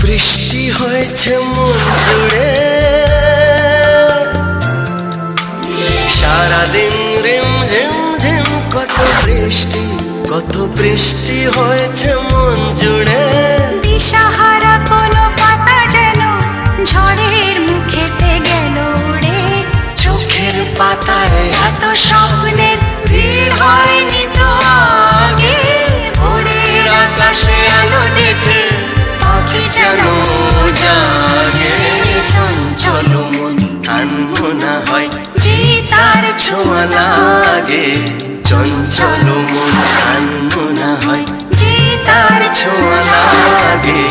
বৃষ্টি হয়েছে মন জুড়ে, সারাদিন রিম ঝিম ঝিম কত বৃষ্টি, কত বৃষ্টি হয়েছে মন জুড়ে। দিশাহারা কোনো পাতা যেন ঝড়ের মুখেতে গেল উড়ে। চোখের পাতায় এত স্বপ্নের ভিড় হয়নি তো আগে। ভোরের আকাশে আলো দেখে পাখি যেন জাগে। চঞ্চল মন আনমনা হয় যে তার ছোঁয়া লাগে। চঞ্চল মন আনমনা হয় যে তার ছোঁয়া লাগে।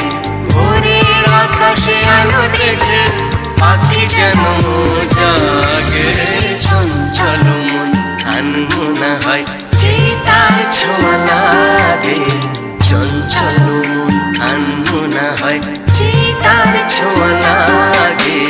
ভোরের আকাশে আলো দেখে পাখি যেন জাগে। চঞ্চল মন আনমনা হয় যে তার ছোঁয়া লাগে। চঞ্চল মন আনমনা হয় যে তার ছোঁয়া লাগে।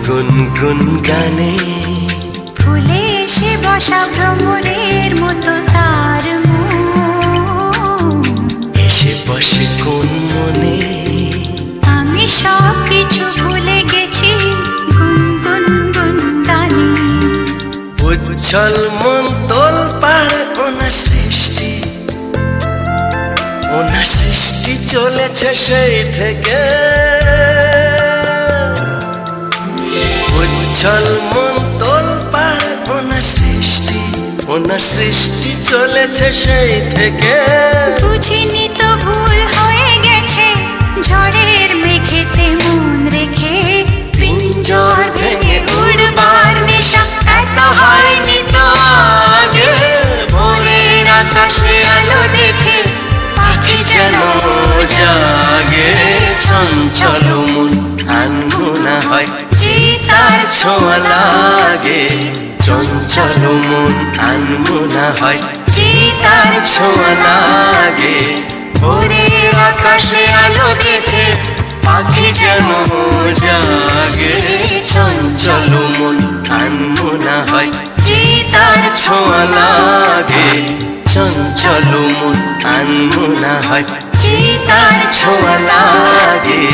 গুনগুন গানে ফুলে এসে বসা ভ্রমরের মতো তার মন। এসে বসে কোন মনে আমি সব কিছু ভুলে গেছি গুনগুন গুন গানে। উজ্জ্বল মন তোল পাড় ওনার সৃষ্টি, ওনার সৃষ্টি চলেছে সেই থেকে। উজ্জ্বল মন তোল পাড় ওনার সৃষ্টি, ওনার সৃষ্টি চলেছে সেই থেকে। বুঝিনি তো ভুল হয়ে গেছে ঝড়ের মেঘেতে মন রেখে। পিঞ্জর ভেঙে উড়বার নেশা এত হয়নি তো আগে। ভোরের আকাশে আলো দেখে পাখি যেন জাগে। চঞ্চল মন আনমনা হয় যে তার ছোঁয়া লাগে। চঞ্চল মন আনমনা হয় যে তার ছোঁয়া লাগে। ভোরের আকাশে আলো দেখে পাখি যেন জাগে। চঞ্চল মন আনমনা হয় যে তার ছোঁয়া লাগে। চঞ্চল মন আনমনা হয় যে তার ছোঁয়া লাগে।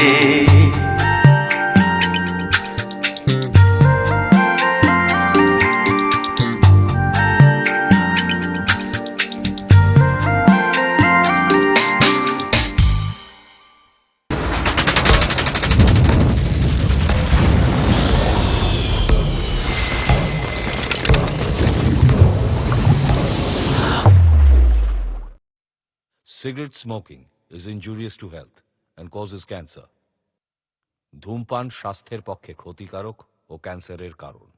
Cigarette smoking is injurious to health and causes cancer. ধূমপান স্বাস্থ্যের পক্ষে ক্ষতিকারক ও ক্যান্সারের কারণ।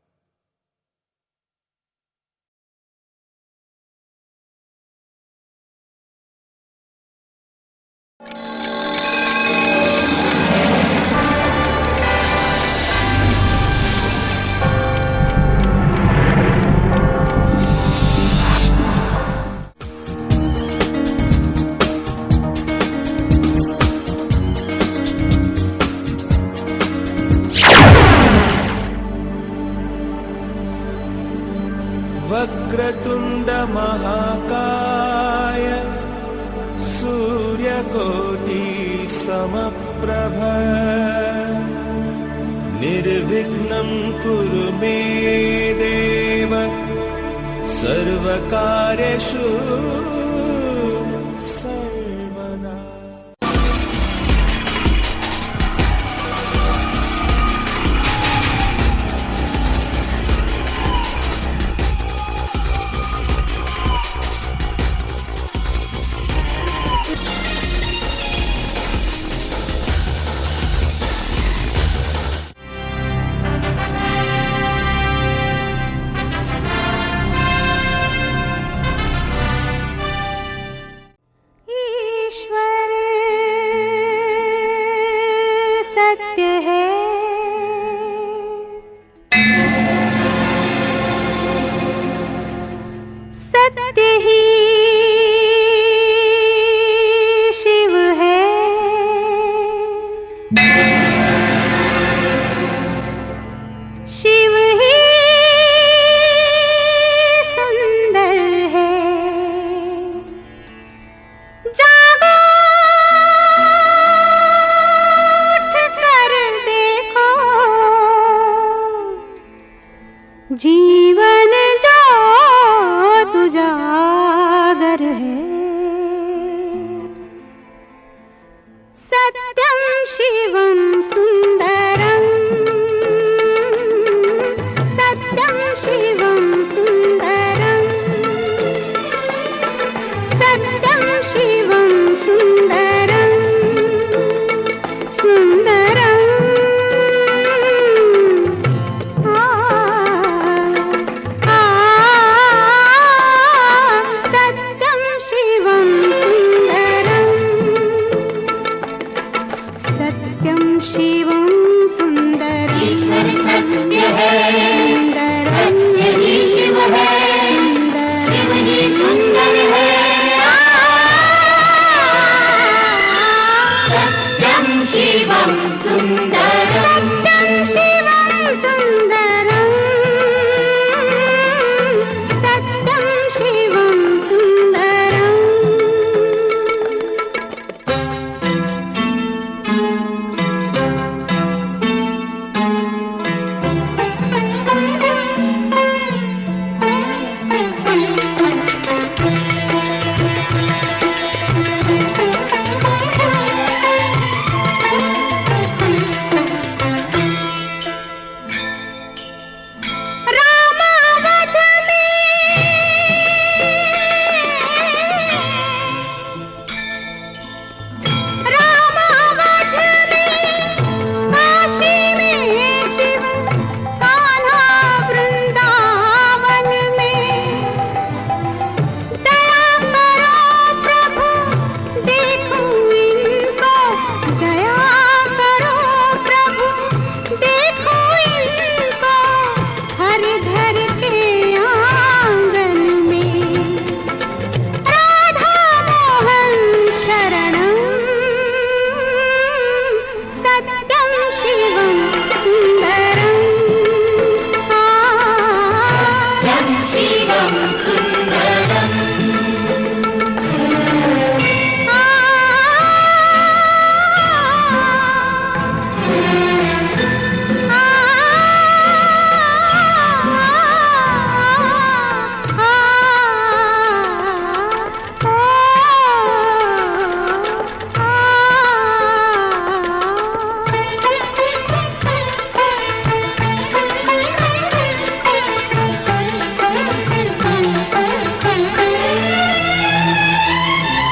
वक्रतुण्ड महाकाय सूर्यकोटि समप्रभ निर्विघ्नं कुरु मे देव सर्वकार्येषु सर्वदा। जीवन जो तुजागर है सत्यम शिवम सुंदरम सत्यम शिवम सुंदरम सत्यम शिवम सुंदरम सुंदरम सत्यम शिवम सुंदरम सत्यम शिवम सुंदरम ईश्वर सत्य है सत्य ही शिव है शिव ही सुंदर है सत्यम शिवम सुंदरम सत्यम शिवम सुंदरम सत्यम शिवम सुंदरम रामावध काशी में शिव कान्हा वृंदावन में दया करो प्रभु देखो इनको दया करो प्रभु देखो इनको हर घर के आंगन में राधा मोहन शरणम सत्यम शिवम सुंदरम सत्यम शिवम सुंदरम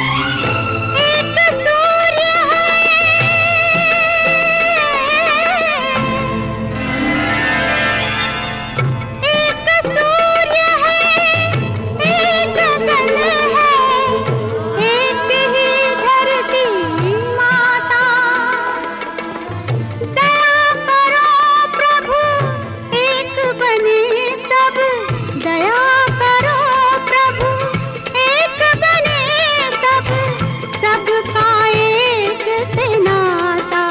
एक सूर्य एक सूर्य है एक गगन है एक ही धरती माता दया करो प्रभु एक बने सब दया करो प्रभु एक बने सब सबका एक से नाता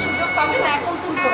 সুযোগ পাবেন এখন তুলব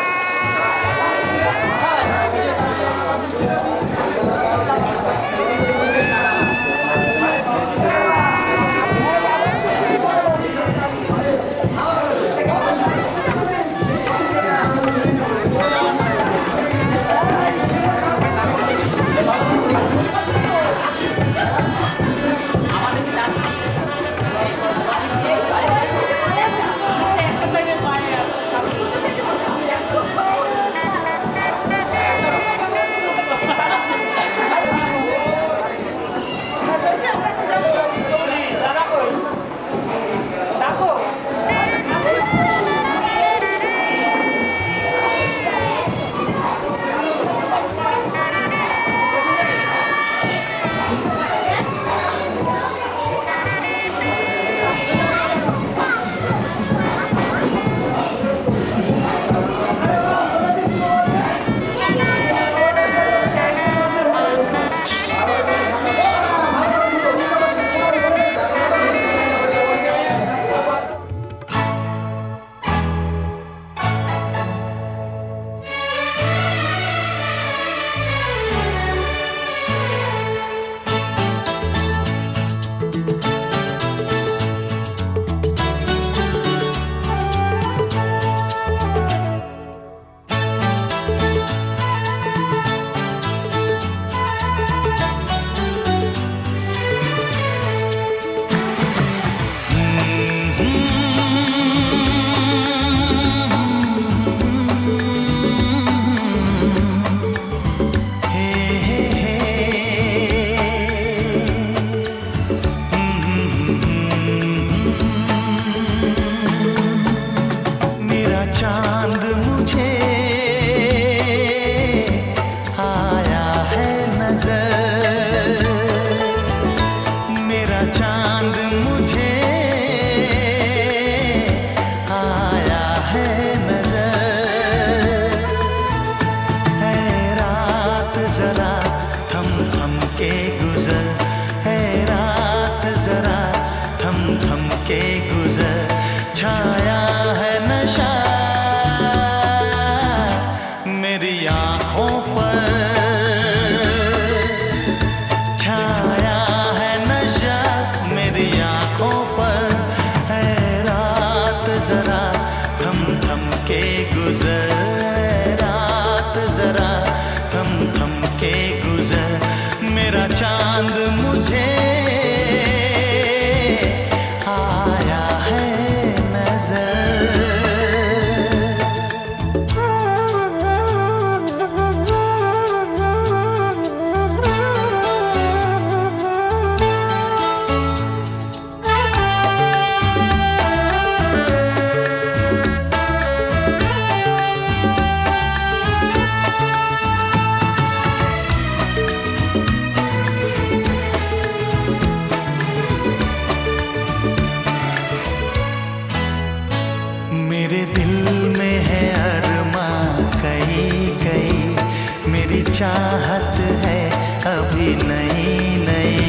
चाहत है अभी नई नई,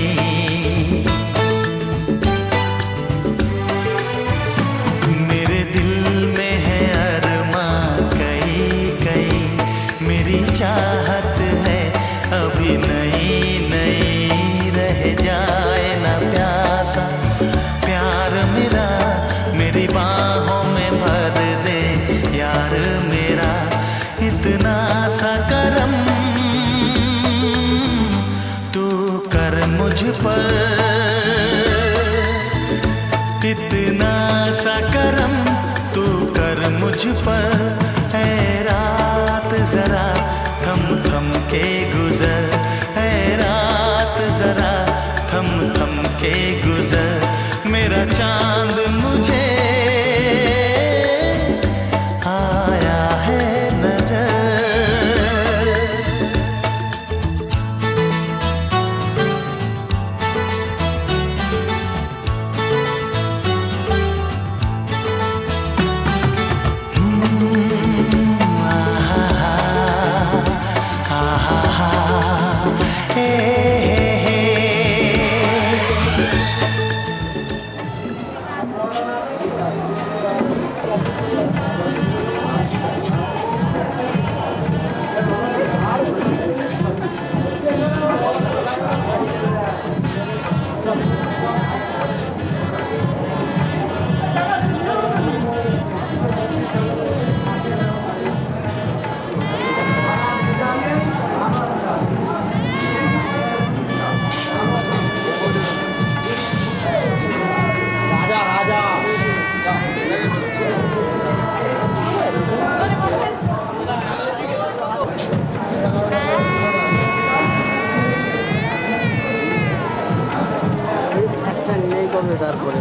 मेरे दिल में है अरमां कई कई, मेरी चाहत है अभी नई नई। रह जाए ना प्यासा प्यार मेरा, मेरी बाहों में भर दे यार मेरा, इतना सा करम तू कर मुझ पर, इतना सा करम तू कर मुझ पर। ऐ रात जरा थम थम के गुजर, ऐ रात थम के गुजर मेरा चांद मुझे आया है नजर। তারপরে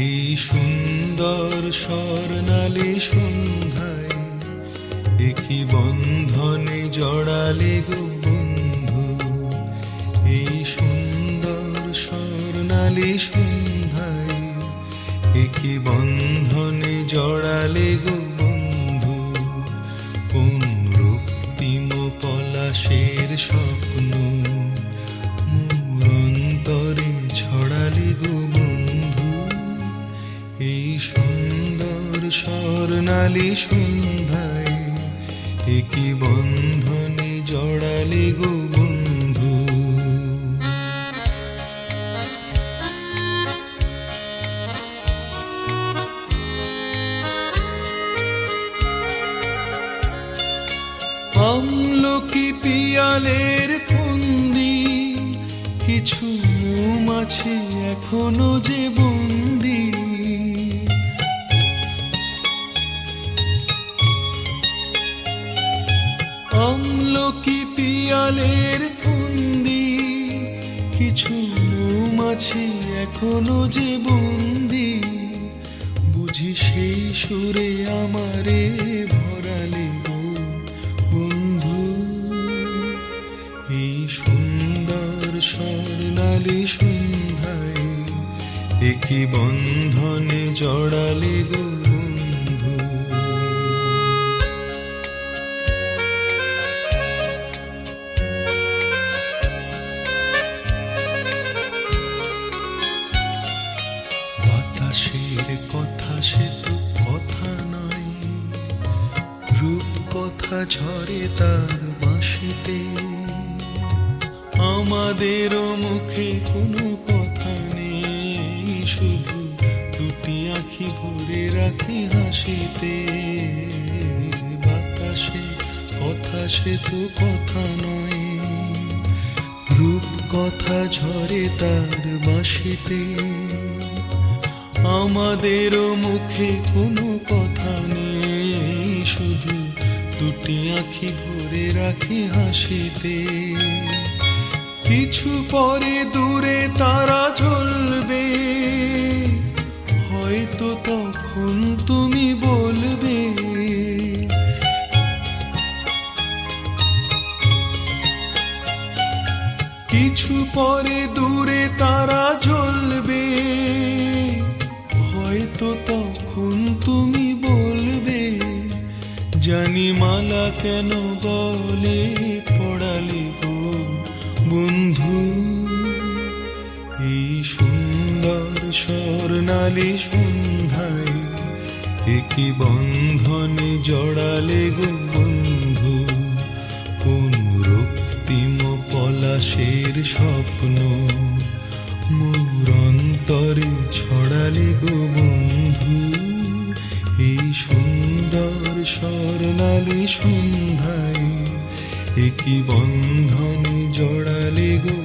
এই সুন্দর স্বর্ণালী সন্ধ্যায় একই বন্ধনে জড়ালে গো বন্ধু। এই সুন্দর স্বর্ণালী সন্ধ্যায় একই বন্ধনে জড়ালে গো বন্ধু। কোন রক্তিম পলাশের স্বপ্ন মোর অন্তরে ছড়ালে গো বন্ধু। এই সুন্দর স্বর্ণালী সন্ধ্যায় একই বন্ধনে জড়ালে গো বন্ধু। আমলকি পিয়ালের ফন্দি কিছু মৌমাছি এখনো যে বন্দি। আমলকি পিয়ালের ফন্দি কিছু মৌমাছি এখনো যে বন্দি। বুঝি বুঝি সেই সুরে আমারে ভরালে গো বন্ধু, এই সুন্দর স্বর্ণালী সন্ধ্যায় একই বন্ধনে জড়ালে গো বন্ধু। বাতাসের কথা সে তো কথা নয়, রূপ কথা ঝরে তার বাঁশিতে, আমাদেরও মুখে কোনো কথা নেই, শুধু দুটি আঁখি ভরে রাখি হাসিতে। বাতাসে কথা সে তো কথা নয়, রূপ কথা ঝরে তার বাঁশিতে, আমাদেরও মুখে কোনো কথা নেই, শুধু দুটি আঁখি ভরে রাখি হাসিতে। কিছু পরে দূরে তারা জ্বলবে, হয়তো তখন তুমি বলবে, কিছু পরে দূরে তারা জ্বলবে, হয়তো তখন তুমি বলবে, জানি মালা কেন গলে পড়ালে গো বন্ধু, এই সুন্দর স্বর্ণালী সন্ধ্যায় একই বন্ধনে জড়ালে গো বন্ধু। কোন রক্তিম পলাশের স্বপ্ন মোর অন্তরে ছড়ালে গো বন্ধু, এই সুন্দর স্বর্ণালী সন্ধ্যায় একই বন্ধনে জড়ালে গো।